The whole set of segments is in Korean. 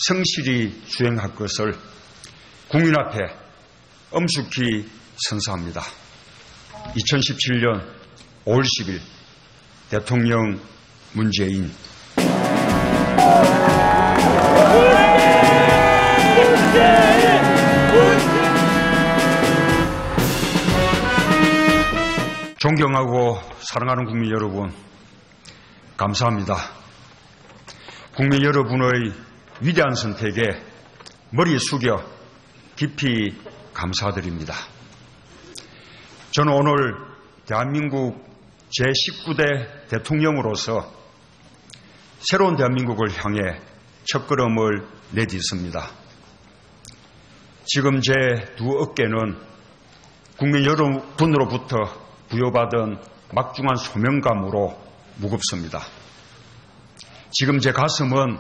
성실히 수행할 것을 국민 앞에 엄숙히 선서합니다. 2017년 5월 10일 대통령 문재인. 존경하고 사랑하는 국민 여러분, 감사합니다. 국민 여러분의 위대한 선택에 머리 숙여 깊이 감사드립니다. 저는 오늘 대한민국 제19대 대통령으로서 새로운 대한민국을 향해 첫걸음을 내딛습니다. 지금 제 두 어깨는 국민 여러분으로부터 부여받은 막중한 소명감으로 무겁습니다. 지금 제 가슴은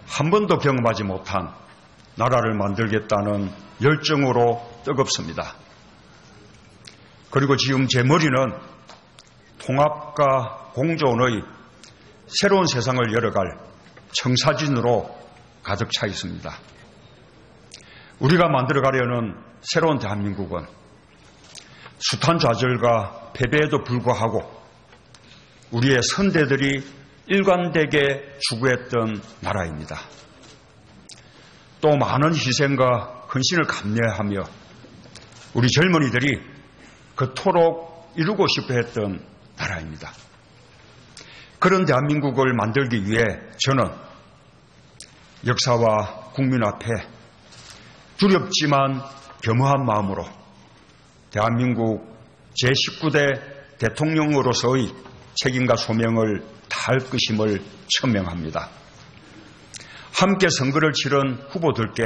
한 번도 경험하지 못한 나라를 만들겠다는 열정으로 뜨겁습니다. 그리고 지금 제 머리는 통합과 공존의 새로운 세상을 열어갈 청사진으로 가득 차 있습니다. 우리가 만들어가려는 새로운 대한민국은 숱한 좌절과 패배에도 불구하고 우리의 선대들이 일관되게 추구했던 나라입니다. 또 많은 희생과 헌신을 감내하며 우리 젊은이들이 그토록 이루고 싶어 했던 나라입니다. 그런 대한민국을 만들기 위해 저는 역사와 국민 앞에 두렵지만 겸허한 마음으로 대한민국 제19대 대통령으로서의 책임과 소명을 다할 것임을 천명합니다. 함께 선거를 치른 후보들께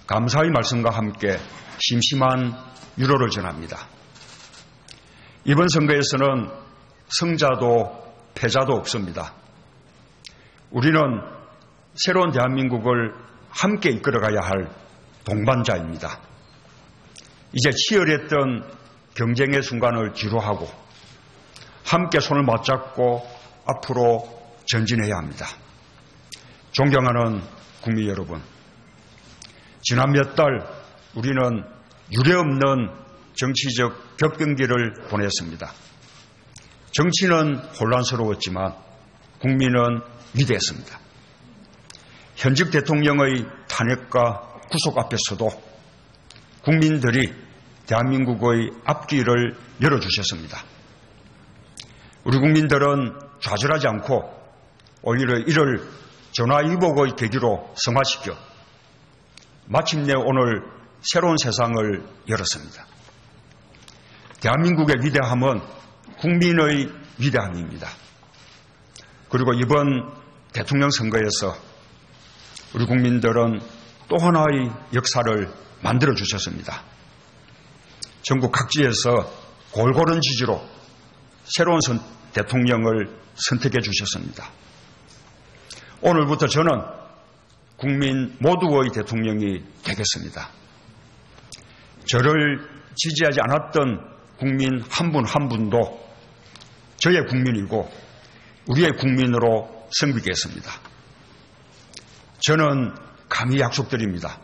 감사의 말씀과 함께 심심한 유로를 전합니다. 이번 선거에서는 승자도 패자도 없습니다. 우리는 새로운 대한민국을 함께 이끌어가야 할 동반자입니다. 이제 치열했던 경쟁의 순간을 뒤로하고 함께 손을 맞잡고 앞으로 전진해야 합니다. 존경하는 국민 여러분, 지난 몇 달 우리는 유례없는 정치적 격변기를 보냈습니다. 정치는 혼란스러웠지만 국민은 위대했습니다. 현직 대통령의 탄핵과 구속 앞에서도 국민들이 대한민국의 앞길을 열어주셨습니다. 우리 국민들은 좌절하지 않고 오히려 이를 전화위복의 계기로 승화시켜 마침내 오늘 새로운 세상을 열었습니다. 대한민국의 위대함은 국민의 위대함입니다. 그리고 이번 대통령 선거에서 우리 국민들은 또 하나의 역사를 만들어주셨습니다. 전국 각지에서 골고른 지지로 새로운 대통령을 선택해 주셨습니다. 오늘부터 저는 국민 모두의 대통령이 되겠습니다. 저를 지지하지 않았던 국민 한 분 한 분도 저의 국민이고 우리의 국민으로 섬기겠습니다. 저는 감히 약속드립니다.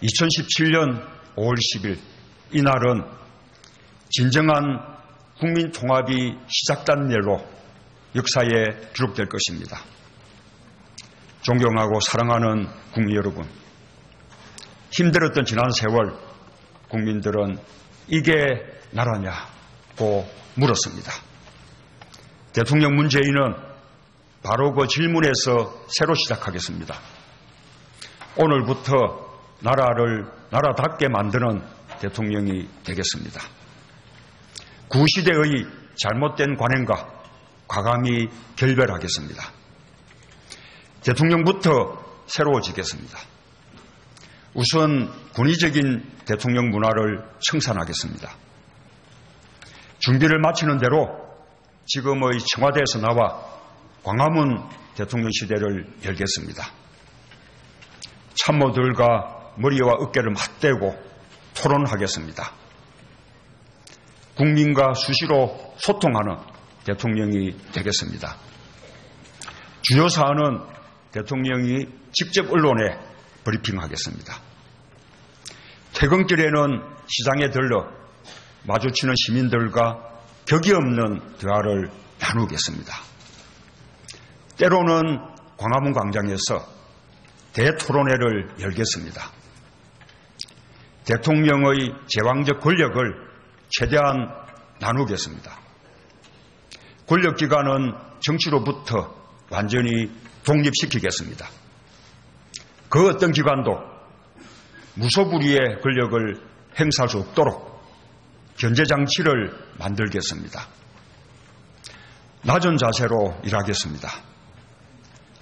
2017년 5월 10일 이날은 진정한 국민 통합이 시작된 날로 역사에 기록될 것입니다. 존경하고 사랑하는 국민 여러분, 힘들었던 지난 세월 국민들은 이게 나라냐고 물었습니다. 대통령 문재인은 바로 그 질문에서 새로 시작하겠습니다. 오늘부터 나라를 나라답게 만드는 대통령이 되겠습니다. 구시대의 잘못된 관행과 과감히 결별하겠습니다. 대통령부터 새로워지겠습니다. 우선 권위적인 대통령 문화를 청산하겠습니다. 준비를 마치는 대로 지금의 청와대에서 나와 광화문 대통령 시대를 열겠습니다. 참모들과 머리와 어깨를 맞대고 토론하겠습니다. 국민과 수시로 소통하는 대통령이 되겠습니다. 주요 사안은 대통령이 직접 언론에 브리핑하겠습니다. 퇴근길에는 시장에 들러 마주치는 시민들과 격이 없는 대화를 나누겠습니다. 때로는 광화문 광장에서 대토론회를 열겠습니다. 대통령의 제왕적 권력을 최대한 나누겠습니다. 권력기관은 정치로부터 완전히 독립시키겠습니다. 그 어떤 기관도 무소불위의 권력을 행사할 수 없도록 견제장치를 만들겠습니다. 낮은 자세로 일하겠습니다.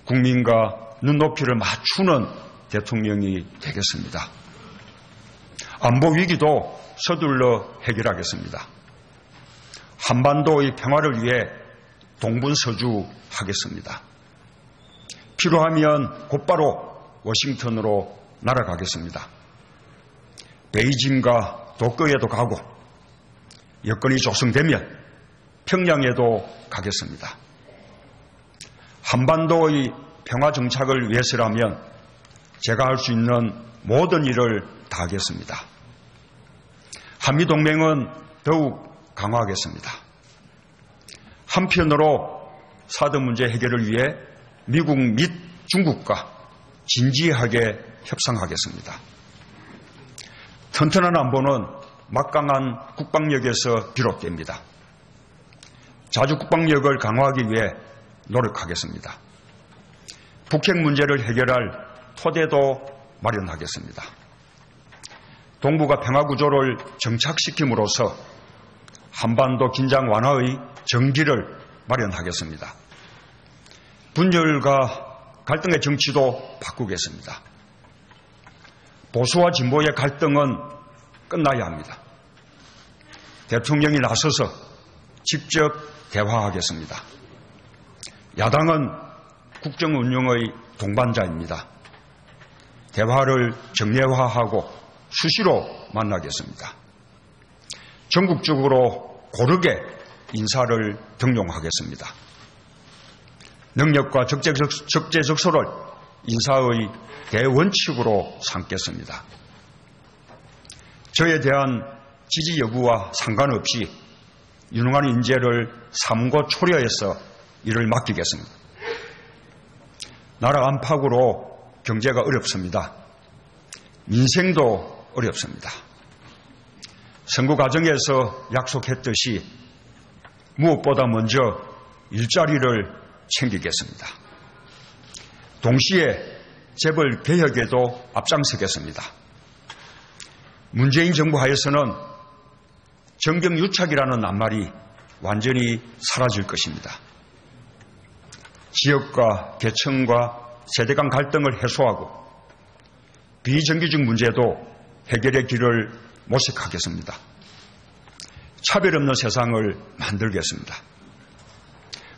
국민과 눈높이를 맞추는 대통령이 되겠습니다. 안보 위기도 서둘러 해결하겠습니다. 한반도의 평화를 위해 동분서주하겠습니다. 필요하면 곧바로 워싱턴으로 날아가겠습니다. 베이징과 도쿄에도 가고 여건이 조성되면 평양에도 가겠습니다. 한반도의 평화 정착을 위해서라면 제가 할 수 있는 모든 일을 다하겠습니다. 한미동맹은 더욱 강화하겠습니다. 한편으로 사드 문제 해결을 위해 미국 및 중국과 진지하게 협상하겠습니다. 튼튼한 안보는 막강한 국방력에서 비롯됩니다. 자주 국방력을 강화하기 위해 노력하겠습니다. 북핵 문제를 해결할 토대도 마련하겠습니다. 동북아 평화구조를 정착시킴으로써 한반도 긴장 완화의 전기를 마련하겠습니다. 분열과 갈등의 정치도 바꾸겠습니다. 보수와 진보의 갈등은 끝나야 합니다. 대통령이 나서서 직접 대화하겠습니다. 야당은 국정 운영의 동반자입니다. 대화를 정례화하고 수시로 만나겠습니다. 전국적으로 고르게 인사를 등용하겠습니다. 능력과 적재적소를 인사의 대원칙으로 삼겠습니다. 저에 대한 지지 여부와 상관없이 유능한 인재를 삼고 초려해서 일을 맡기겠습니다. 나라 안팎으로 경제가 어렵습니다. 민생도 어렵습니다. 선거 과정에서 약속했듯이 무엇보다 먼저 일자리를 챙기겠습니다. 동시에 재벌 개혁에도 앞장서겠습니다. 문재인 정부 하에서는 정경유착이라는 낱말이 완전히 사라질 것입니다. 지역과 계층과 세대 간 갈등을 해소하고 비정규직 문제도 해결의 길을 모색하겠습니다. 차별 없는 세상을 만들겠습니다.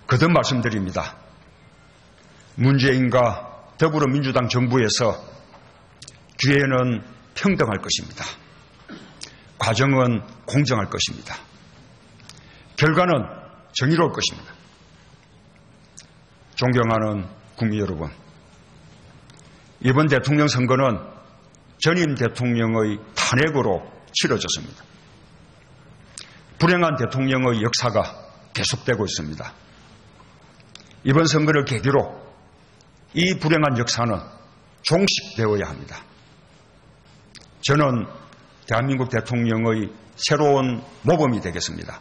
거듭 말씀드립니다. 문재인과 더불어민주당 정부에서 기회는 평등할 것입니다. 과정은 공정할 것입니다. 결과는 정의로울 것입니다. 존경하는 국민 여러분, 이번 대통령 선거는 전임 대통령의 탄핵으로 치러졌습니다. 불행한 대통령의 역사가 계속되고 있습니다. 이번 선거를 계기로 이 불행한 역사는 종식되어야 합니다. 저는 대한민국 대통령의 새로운 모범이 되겠습니다.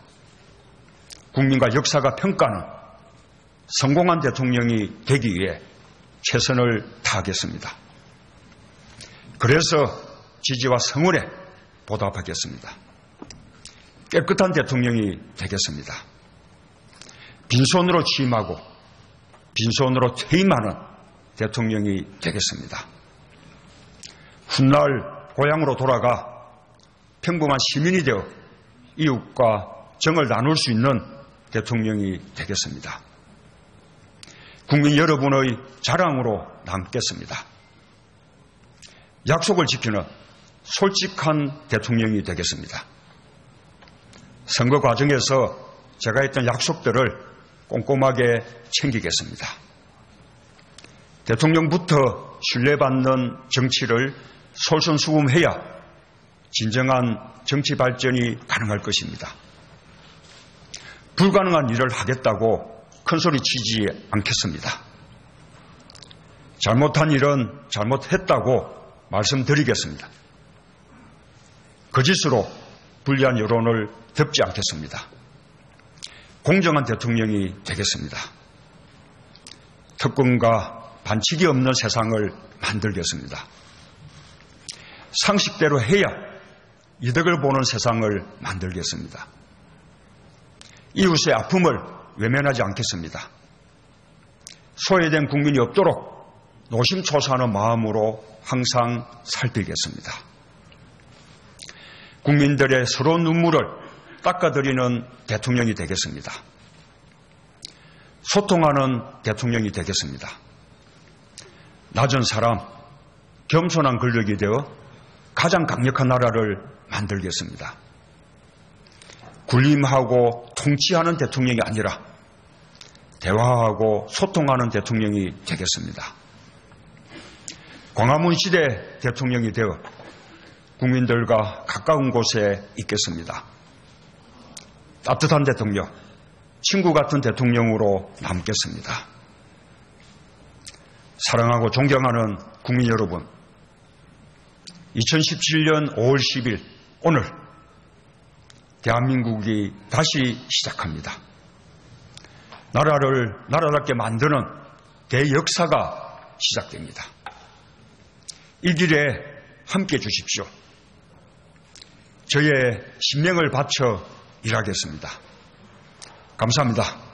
국민과 역사가 평가하는 성공한 대통령이 되기 위해 최선을 다하겠습니다. 그래서 지지와 성원에 보답하겠습니다. 깨끗한 대통령이 되겠습니다. 빈손으로 취임하고 빈손으로 퇴임하는 대통령이 되겠습니다. 훗날 고향으로 돌아가 평범한 시민이 되어 이웃과 정을 나눌 수 있는 대통령이 되겠습니다. 국민 여러분의 자랑으로 남겠습니다. 약속을 지키는 솔직한 대통령이 되겠습니다. 선거 과정에서 제가 했던 약속들을 꼼꼼하게 챙기겠습니다. 대통령부터 신뢰받는 정치를 솔선수범해야 진정한 정치 발전이 가능할 것입니다. 불가능한 일을 하겠다고 큰소리치지 않겠습니다. 잘못한 일은 잘못했다고 말씀드리겠습니다. 거짓으로 불리한 여론을 덮지 않겠습니다. 공정한 대통령이 되겠습니다. 특권과 반칙이 없는 세상을 만들겠습니다. 상식대로 해야 이득을 보는 세상을 만들겠습니다. 이웃의 아픔을 외면하지 않겠습니다. 소외된 국민이 없도록 노심초사하는 마음으로 항상 살피겠습니다. 국민들의 서러운 눈물을 닦아드리는 대통령이 되겠습니다. 소통하는 대통령이 되겠습니다. 낮은 사람, 겸손한 권력이 되어 가장 강력한 나라를 만들겠습니다. 군림하고 통치하는 대통령이 아니라 대화하고 소통하는 대통령이 되겠습니다. 광화문 시대 대통령이 되어 국민들과 가까운 곳에 있겠습니다. 따뜻한 대통령, 친구 같은 대통령으로 남겠습니다. 사랑하고 존경하는 국민 여러분, 2017년 5월 10일 오늘 대한민국이 다시 시작합니다. 나라를 나라답게 만드는 대역사가 시작됩니다. 이 길에 함께 해 주십시오. 저의 신명을 바쳐 일하겠습니다. 감사합니다.